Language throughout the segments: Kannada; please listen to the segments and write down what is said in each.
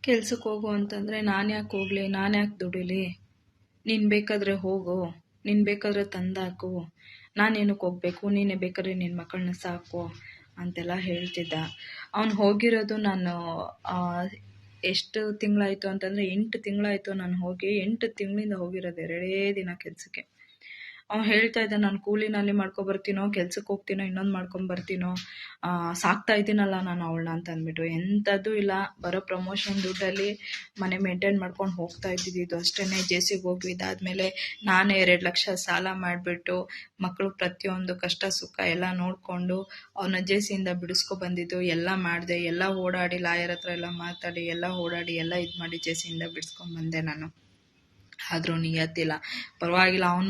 ಕೆಲ್ಸಕ್ಕೆ ಹೋಗು ಅಂತಂದರೆ ನಾನು ಯಾಕೆ ಹೋಗಲಿ, ನಾನು ಯಾಕೆ ದುಡಿಲಿ, ನೀನು ಬೇಕಾದರೆ ಹೋಗು, ನೀನು ಬೇಕಾದರೆ ತಂದಾಕು, ನಾನೇನಕ್ಕೆ ಹೋಗ್ಬೇಕು, ನೀನೇ ಬೇಕಾದ್ರೆ ನಿನ್ನ ಮಕ್ಕಳನ್ನ ಸಾಕು ಅಂತೆಲ್ಲ ಹೇಳ್ತಿದ್ದ. ಅವ್ನು ಹೋಗಿರೋದು ನಾನು ಎಷ್ಟು ತಿಂಗಳಾಯಿತು ಅಂತಂದರೆ 8 ತಿಂಗಳಾಯಿತು ನಾನು ಹೋಗಿ. 8 ತಿಂಗಳಿಂದ ಹೋಗಿರೋದು 2 ದಿನ ಕೆಲಸಕ್ಕೆ. ಅವ್ನು ಹೇಳ್ತಾ ಇದ್ದ, ನಾನು ಕೂಲಿನಲ್ಲಿ ಮಾಡ್ಕೊಬರ್ತೀನೋ, ಕೆಲ್ಸಕ್ಕೆ ಹೋಗ್ತೀನೋ, ಇನ್ನೊಂದು ಮಾಡ್ಕೊಂಬರ್ತೀನೋ, ಸಾಕ್ತಾ ಇದ್ದೀನಲ್ಲ ನಾನು ಅವಳನ್ನ ಅಂತ ಅಂದ್ಬಿಟ್ಟು. ಎಂಥದ್ದು ಇಲ್ಲ, ಬರೋ ಪ್ರಮೋಷನ್ ದುಡ್ಡಲ್ಲಿ ಮನೆ ಮೇಂಟೈನ್ ಮಾಡ್ಕೊಂಡು ಹೋಗ್ತಾ ಇದ್ದಿದ್ದು ಅಷ್ಟೇ. ಜೇಸಿಗೆ ಹೋಗಿ ಇದಾದಮೇಲೆ ನಾನೇ 2 ಲಕ್ಷ ಸಾಲ ಮಾಡಿಬಿಟ್ಟು ಮಕ್ಕಳು ಪ್ರತಿಯೊಂದು ಕಷ್ಟ ಸುಖ ಎಲ್ಲ ನೋಡಿಕೊಂಡು ಅವನ ಜೇಸಿಯಿಂದ ಬಿಡಿಸ್ಕೊ ಬಂದಿದ್ದು ಎಲ್ಲ ಮಾಡಿದೆ. ಎಲ್ಲ ಓಡಾಡಿ ಲಾಯರ್ ಹತ್ರ ಎಲ್ಲ ಮಾತಾಡಿ ಎಲ್ಲ ಓಡಾಡಿ ಎಲ್ಲ ಇದು ಮಾಡಿ ಜೇಸಿಯಿಂದ ಬಿಡಿಸ್ಕೊಂಬಂದೆ ನಾನು. ಆದರೂ ನಿಯತ್ತಿಲ್ಲ. ಪರವಾಗಿಲ್ಲ, ಅವ್ನು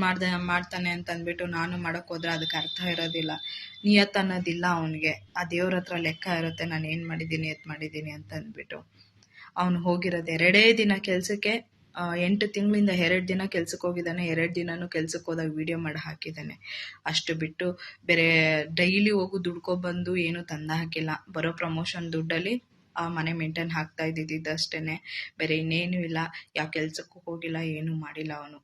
ಮಾಡ್ತಾನೆ ಅಂತ ಅಂದ್ಬಿಟ್ಟು ನಾನು ಮಾಡೋಕ್ಕೆ ಹೋದ್ರೆ ಅದಕ್ಕೆ ಅರ್ಥ ಇರೋದಿಲ್ಲ. ನಿಯತ್ತು ಅನ್ನೋದಿಲ್ಲ ಅವನಿಗೆ. ಆ ದೇವ್ರ ಹತ್ರ ಲೆಕ್ಕ ಇರುತ್ತೆ, ನಾನು ಏನು ಮಾಡಿದ್ದೀನಿ ಎತ್ತು ಮಾಡಿದ್ದೀನಿ ಅಂತ ಅಂದ್ಬಿಟ್ಟು. ಅವನು ಹೋಗಿರೋದು 2 ದಿನ ಕೆಲಸಕ್ಕೆ. 8 ತಿಂಗಳಿಂದ 2 ದಿನ ಕೆಲ್ಸಕ್ಕೆ ಹೋಗಿದ್ದಾನೆ. 2 ದಿನನೂ ಕೆಲ್ಸಕ್ಕೆ ಹೋದಾಗ ವಿಡಿಯೋ ಮಾಡಿ ಹಾಕಿದ್ದಾನೆ. ಅಷ್ಟು ಬಿಟ್ಟು ಬೇರೆ ಡೈಲಿ ಹೋಗು ದುಡ್ಕೊಬಂದು ಏನೂ ತಂದು ಹಾಕಿಲ್ಲ. ಬರೋ ಪ್ರಮೋಷನ್ ದುಡ್ಡಲ್ಲಿ ಆ ಮನೆ ಮೇಂಟೈನ್ ಹಾಕ್ತಾ ಇದ್ದಿದ್ದು ಅಷ್ಟೇ, ಬೇರೆ ಇನ್ನೇನು ಇಲ್ಲ. ಯಾವ ಕೆಲ್ಸಕ್ಕೂ ಹೋಗಿಲ್ಲ, ಏನೂ ಮಾಡಿಲ್ಲ. ಅವನು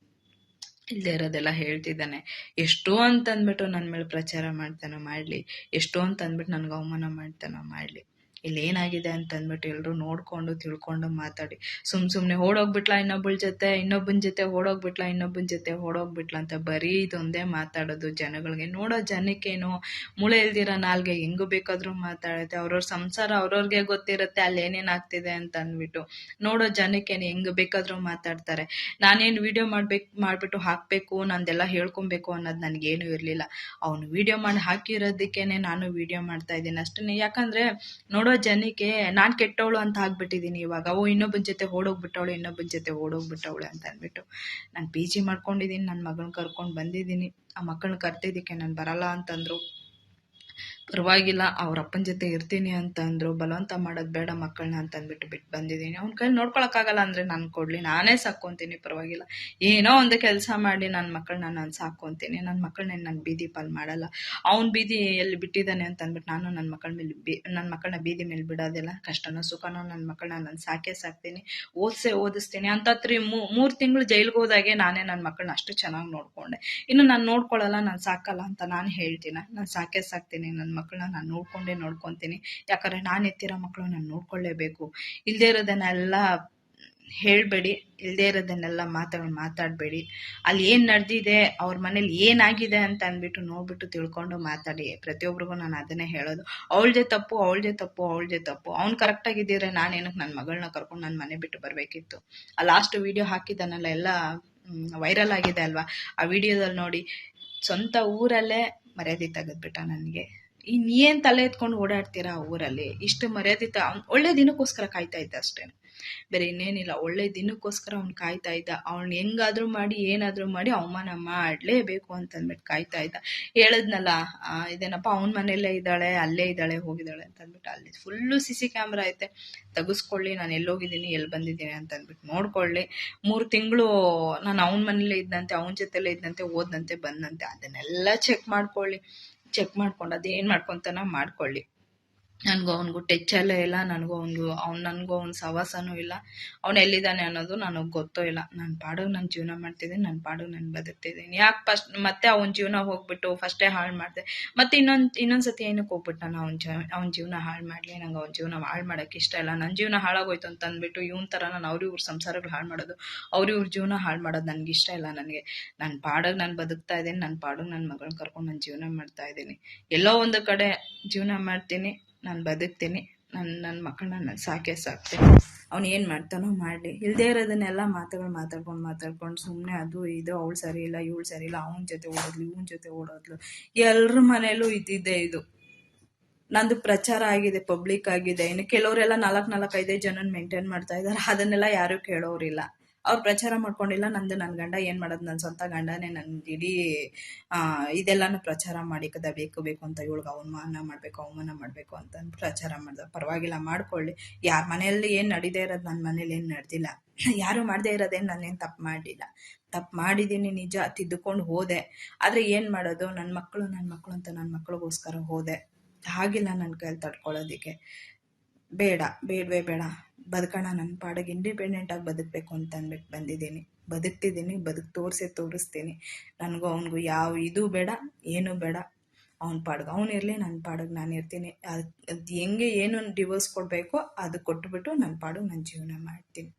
ಇಲ್ಲದೆ ಇರೋದೆಲ್ಲ ಹೇಳ್ತಿದ್ದಾನೆ. ಎಷ್ಟೋ ಅಂತಂದ್ಬಿಟ್ಟು ನನ್ನ ಮೇಲೆ ಪ್ರಚಾರ ಮಾಡ್ತಾನೋ ಮಾಡಲಿ, ಎಷ್ಟೋ ಅಂತಂದ್ಬಿಟ್ಟು ನನಗೆ ಅವಮಾನ ಮಾಡ್ತಾನೋ ಮಾಡಲಿ. ಇಲ್ಲಿ ಏನಾಗಿದೆ ಅಂತಂದ್ಬಿಟ್ಟು ಎಲ್ಲರೂ ನೋಡಿಕೊಂಡು ತಿಳ್ಕೊಂಡು ಮಾತಾಡಿ. ಸುಮ್ಮನೆ ಓಡೋಗ್ಬಿಟ್ಲಾ ಇನ್ನೊಬ್ಬನ ಜೊತೆ ಓಡೋಗ್ಬಿಟ್ಲಾ ಅಂತ ಬರೀ ಇದೊಂದೇ ಮಾತಾಡೋದು ಜನಗಳಿಗೆ. ನೋಡೋ ಜನಕ್ಕೇನು ಮೂಳೆ ಇಲ್ದಿರೋ ನಾಲ್ಗೆ ಹೆಂಗೂ ಬೇಕಾದರೂ ಮಾತಾಡುತ್ತೆ. ಅವ್ರವ್ರ ಸಂಸಾರ ಅವ್ರವ್ರಿಗೆ ಗೊತ್ತಿರುತ್ತೆ ಅಲ್ಲಿ ಏನೇನು ಆಗ್ತಿದೆ ಅಂತ ಅಂದ್ಬಿಟ್ಟು. ನೋಡೋ ಜನಕ್ಕೇನು ಹೆಂಗೆ ಬೇಕಾದರೂ ಮಾತಾಡ್ತಾರೆ. ನಾನೇನು ವಿಡಿಯೋ ಮಾಡಿಬಿಟ್ಟು ಹಾಕಬೇಕು, ನಂದೆಲ್ಲ ಹೇಳ್ಕೊಬೇಕು ಅನ್ನೋದು ನನಗೇನು ಇರಲಿಲ್ಲ. ಅವನು ವಿಡಿಯೋ ಮಾಡಿ ಹಾಕಿರೋದಕ್ಕೇನೆ ನಾನು ವಿಡಿಯೋ ಮಾಡ್ತಾ ಇದ್ದೀನಿ ಅಷ್ಟೇ. ಯಾಕಂದರೆ ನೋಡೋ ಜನಕ್ಕೆ ನಾನು ಕೆಟ್ಟವಳು ಅಂತ ಆಗ್ಬಿಟ್ಟಿದ್ದೀನಿ ಇವಾಗ. ಇನ್ನೊಬ್ಬನ ಜೊತೆ ಓಡೋಗ್ಬಿಟ್ಟವಳೆ ಅಂತ ಅಂದ್ಬಿಟ್ಟು ನಾನು PG ಮಾಡ್ಕೊಂಡಿದ್ದೀನಿ. ನನ್ನ ಮಗಳನ್ನ ಕರ್ಕೊಂಡು ಬಂದಿದ್ದೀನಿ. ಆ ಮಕ್ಕಳನ್ನ ಕರ್ತಿದ್ದಕ್ಕೆ ನಾನು ಬರಲ್ಲ ಅಂತಂದರು. ಪರವಾಗಿಲ್ಲ, ಅವ್ರ ಅಪ್ಪನ ಜೊತೆ ಇರ್ತೀನಿ ಅಂತ ಅಂದರು. ಬಲವಂತ ಮಾಡೋದು ಬೇಡ ಮಕ್ಕಳನ್ನ ಅಂತ ಅಂದ್ಬಿಟ್ಟು ಬಿಟ್ಟು ಬಂದಿದ್ದೀನಿ. ಅವ್ನ ಕೈಲಿ ನೋಡ್ಕೊಳಕ್ಕಾಗಲ್ಲ ಅಂದರೆ ನಾನು ಕೊಡಲಿ, ನಾನೇ ಸಾಕ್ಕೊತೀನಿ, ಪರವಾಗಿಲ್ಲ. ಏನೋ ಒಂದು ಕೆಲಸ ಮಾಡಿ ನನ್ನ ಮಕ್ಕಳನ್ನ ನಾನು ಸಾಕ್ಕೊತೀನಿ. ನನ್ನ ಮಕ್ಕಳನ್ನ ನಾನು ಬೀದಿ ಪಾಲು ಮಾಡಲ್ಲ. ಅವ್ನು ಬೀದಿ ಎಲ್ಲಿ ಬಿಟ್ಟಿದ್ದಾನೆ ಅಂತ ಅಂದ್ಬಿಟ್ಟು ನಾನು ನನ್ನ ಮಕ್ಕಳನ್ನ ಬೀದಿ ಮೇಲೆ ಬಿಡೋದಿಲ್ಲ. ಕಷ್ಟನೋ ಸುಖನೋ ನನ್ನ ಮಕ್ಕಳನ್ನ ನಾನು ಸಾಕ್ತೀನಿ, ಓದಿಸ್ತೀನಿ ಅಂತ 3 ತಿಂಗಳು ಜೈಲಿಗೆ ಹೋದಾಗೆ ನಾನೇ ನನ್ನ ಮಕ್ಕಳನ್ನ ಅಷ್ಟು ಚೆನ್ನಾಗಿ ನೋಡ್ಕೊಂಡೆ. ಇನ್ನು ನಾನು ನೋಡ್ಕೊಳ್ಳಲ್ಲ, ನಾನು ಸಾಕಲ್ಲ ಅಂತ ನಾನು ಹೇಳ್ತೀನಿ. ನಾನು ಸಾಕ್ತೀನಿ, ನನ್ನ ಮಕ್ಕಳನ್ನ ನಾನು ನೋಡ್ಕೊತೀನಿ. ಯಾಕಂದರೆ ನಾನು ಎತ್ತಿರೋ ಮಕ್ಕಳು ನಾನು ನೋಡ್ಕೊಳ್ಳೇಬೇಕು. ಇಲ್ಲದೇ ಇರೋದನ್ನೆಲ್ಲ ಹೇಳಬೇಡಿ, ಇಲ್ಲದೇ ಇರೋದನ್ನೆಲ್ಲ ಮಾತಾಡಬೇಡಿ. ಅಲ್ಲಿ ಏನು ನಡೆದಿದೆ, ಅವ್ರ ಮನೇಲಿ ಏನಾಗಿದೆ ಅಂತ ಅಂದ್ಬಿಟ್ಟು ನೋಡ್ಬಿಟ್ಟು ತಿಳ್ಕೊಂಡು ಮಾತಾಡಿ. ಪ್ರತಿಯೊಬ್ಬರಿಗೂ ನಾನು ಅದನ್ನೇ ಹೇಳೋದು. ಅವಳದೇ ತಪ್ಪು. ಅವ್ನು ಕರೆಕ್ಟಾಗಿದ್ದಿದ್ರೆ ನಾನೇನಕ್ಕೆ ನನ್ನ ಮಗಳನ್ನ ಕರ್ಕೊಂಡು ನನ್ನ ಮನೆ ಬಿಟ್ಟು ಬರಬೇಕಿತ್ತು. ಆ ಲಾಸ್ಟ್ ವಿಡಿಯೋ ಹಾಕಿದ್ದಾನಲ್ಲ, ಎಲ್ಲ ವೈರಲ್ ಆಗಿದೆ ಅಲ್ವಾ. ಆ ವಿಡಿಯೋದಲ್ಲಿ ನೋಡಿ, ಸ್ವಂತ ಊರಲ್ಲೇ ಮರ್ಯಾದೆ ತೆಗೆದ್ಬಿಟ್ಟ ನನಗೆ. ಇನ್ನೇನು ತಲೆ ಎತ್ಕೊಂಡು ಓಡಾಡ್ತೀರಾ ಊರಲ್ಲಿ? ಇಷ್ಟು ಮರ್ಯಾದೆ ಒಳ್ಳೆ ದಿನಕ್ಕೋಸ್ಕರ ಕಾಯ್ತಾ ಇದ್ದ ಅಷ್ಟೇ, ಬೇರೆ ಇನ್ನೇನಿಲ್ಲ. ಒಳ್ಳೆ ದಿನಕ್ಕೋಸ್ಕರ ಅವ್ನು ಕಾಯ್ತಾ ಇದ್ದ. ಅವ್ನು ಹೆಂಗಾದ್ರೂ ಮಾಡಿ ಏನಾದರೂ ಮಾಡಿ ಅವಮಾನ ಮಾಡಲೇಬೇಕು ಅಂತಂದ್ಬಿಟ್ಟು ಕಾಯ್ತಾ ಇದ್ದ. ಹೇಳಿದ್ನಲ್ಲ, ಇದೇನಪ್ಪ ಅವನ ಮನೆಯಲ್ಲೇ ಇದ್ದಾಳೆ, ಅಲ್ಲೇ ಇದ್ದಾಳೆ, ಹೋಗಿದ್ದಾಳೆ ಅಂತಂದ್ಬಿಟ್ಟು. ಅಲ್ಲಿ ಫುಲ್ಲು CC ಕ್ಯಾಮ್ರಾ ಐತೆ, ತೆಗೆಸ್ಕೊಳ್ಳಿ, ನಾನು ಎಲ್ಲೋಗಿದ್ದೀನಿ ಎಲ್ಲಿ ಬಂದಿದ್ದೀನಿ ಅಂತಂದ್ಬಿಟ್ಟು ನೋಡ್ಕೊಳ್ಳಿ. 3 ತಿಂಗಳು ನಾನು ಅವನ ಮನೇಲೇ ಇದ್ದಂತೆ, ಅವನ ಜೊತೆಲೇ ಇದ್ದಂತೆ, ಓದಂತೆ ಬಂದಂತೆ, ಅದನ್ನೆಲ್ಲ ಚೆಕ್ ಮಾಡ್ಕೊಂಡು ಅದೇನು ಮಾಡ್ಕೊತಾನೋ ಮಾಡ್ಕೊಳ್ಳಿ. ನನಗೂ ಅವನಿಗೂ ಟಚ್ಚಲ್ಲೇ ಇಲ್ಲ. ನನಗೂ ಅವ್ನ ಸವಾಸನೂ ಇಲ್ಲ. ಅವ್ನು ಎಲ್ಲಿದ್ದಾನೆ ಅನ್ನೋದು ನನಗೆ ಗೊತ್ತೋ ಇಲ್ಲ. ನನ್ನ ಪಾಡಿಗೆ ನಾನು ಜೀವನ ಮಾಡ್ತಿದ್ದೀನಿ, ನನ್ನ ಪಾಡಿಗೆ ನಾನು ಬದುಕ್ತಿದ್ದೀನಿ. ಯಾಕೆ ಮತ್ತೆ ಅವನ ಜೀವನ ಹೋಗ್ಬಿಟ್ಟು ಫಸ್ಟೇ ಹಾಳು ಮಾಡಿದೆ, ಮತ್ತೆ ಇನ್ನೊಂದು ಸತಿ ಏನಕ್ಕೆ ಹೋಗ್ಬಿಟ್ಟು ನಾನು ಅವ್ನ ಜೀವನ ಹಾಳು ಮಾಡಲಿ? ನಂಗೆ ಅವ್ನ ಜೀವನ ಹಾಳು ಮಾಡೋಕ್ಕೆ ಇಷ್ಟ ಇಲ್ಲ. ನನ್ನ ಜೀವನ ಹಾಳಾಗೋಯ್ತು ಅಂತ ಅಂದ್ಬಿಟ್ಟು ಇವನ ಥರ ನಾನು ಅವ್ರಿವ್ರ ಸಂಸಾರಗಳು ಹಾಳು ಮಾಡೋದು, ಅವ್ರಿವ್ರ ಜೀವನ ಹಾಳು ಮಾಡೋದು ನನಗೆ ಇಷ್ಟ ಇಲ್ಲ. ನನ್ನ ಪಾಡಿಗೆ ನಾನು ಬದುಕ್ತಾ ಇದ್ದೀನಿ, ನನ್ನ ಪಾಡಿಗೆ ನನ್ನ ಮಗಳನ್ನ ಕರ್ಕೊಂಡು ನಾನು ಜೀವನ ಮಾಡ್ತಾ ಇದ್ದೀನಿ. ಎಲ್ಲೋ ಒಂದು ಕಡೆ ಜೀವನ ಮಾಡ್ತೀನಿ, ನಾನು ಬದುಕ್ತೀನಿ, ನನ್ನ ಮಕ್ಕಳನ್ನ ನಾನು ಸಾಕ್ತೀನಿ. ಅವ್ನು ಏನು ಮಾಡ್ತಾನೋ ಮಾಡಲಿ. ಇಲ್ಲದೇ ಇರೋದನ್ನೆಲ್ಲ ಮಾತಾಡ್ಕೊಂಡು ಸುಮ್ಮನೆ ಅದು ಇದು, ಅವಳು ಸರಿ ಇಲ್ಲ, ಇವಳು ಸರಿ ಇಲ್ಲ, ಅವನ ಜೊತೆ ಓಡೋದ್ಲು, ಇವನ ಜೊತೆ ಓಡೋದ್ಲು. ಎಲ್ಲರ ಮನೇಲೂ ಇದ್ದಿದ್ದೆ ಇದು. ನಂದು ಪ್ರಚಾರ ಆಗಿದೆ, ಪಬ್ಲಿಕ್ ಆಗಿದೆ. ಇನ್ನು ಕೆಲವರೆಲ್ಲ 4-5 ಜನನ ಮೇಂಟೈನ್ ಮಾಡ್ತಾ ಇದ್ದಾರೆ. ಅದನ್ನೆಲ್ಲ ಯಾರೂ ಕೇಳೋರಿಲ್ಲ. ಅವ್ರು ಪ್ರಚಾರ ಮಾಡ್ಕೊಂಡಿಲ್ಲ. ನನ್ನ ಗಂಡ ಏನು ಮಾಡೋದು, ನನ್ನ ಸ್ವಂತ ಗಂಡನೇ ನನ್ನ ಇಡೀ ಇದೆಲ್ಲನೂ ಪ್ರಚಾರ ಮಾಡಿ ಬೇಕು ಅಂತ ಇವಳಿಗೆ ಅವಮಾನ ಮಾಡಬೇಕು ಅಂತ ಪ್ರಚಾರ ಮಾಡಿದ. ಪರವಾಗಿಲ್ಲ, ಮಾಡ್ಕೊಳ್ಳಿ. ಯಾರ ಮನೆಯಲ್ಲಿ ಏನು ನಡೀದೇ ಇರೋದು ನನ್ನ ಮನೇಲಿ ಏನು ನಡೆದಿಲ್ಲ. ಯಾರು ಮಾಡದೇ ಇರೋದೇನು ನಾನೇನು ತಪ್ಪು ಮಾಡಲಿಲ್ಲ. ತಪ್ಪು ಮಾಡಿದ್ದೀನಿ ನಿಜ, ತಿದ್ದುಕೊಂಡು ಹೋದೆ. ಆದರೆ ಏನು ಮಾಡೋದು, ನನ್ನ ಮಕ್ಕಳು ಅಂತ ನನ್ನ ಮಕ್ಕಳಿಗೋಸ್ಕರ ಹೋದೆ. ಹಾಗಿಲ್ಲ ನನ್ನ ಕೈಯಲ್ಲಿ ತಡ್ಕೊಳ್ಳೋದಕ್ಕೆ. ಬೇಡವೇ ಬೇಡ. ಬದುಕೋಣ, ನನ್ನ ಪಾಡಿಗೆ ಇಂಡಿಪೆಂಡೆಂಟಾಗಿ ಬದುಕಬೇಕು ಅಂತ ಅಂದ್ಬಿಟ್ಟು ಬಂದಿದ್ದೀನಿ. ಬದುಕ್ತಿದ್ದೀನಿ, ತೋರಿಸ್ತೀನಿ. ನನಗೂ ಅವನಿಗೂ ಯಾವ ಇದು ಬೇಡ, ಏನೂ ಬೇಡ. ಅವ್ನ ಪಾಡಿಗೆ ಅವನಿರಲಿ, ನನ್ನ ಪಾಡಿಗೆ ನಾನು ಇರ್ತೀನಿ. ಅದು ಹೆಂಗೆ ಏನು ಡಿವೋರ್ಸ್ ಕೊಡಬೇಕೋ ಅದು ಕೊಟ್ಬಿಟ್ಟು ನನ್ನ ಪಾಡಿಗೆ ನಾನು ಜೀವನ ಮಾಡ್ತೀನಿ.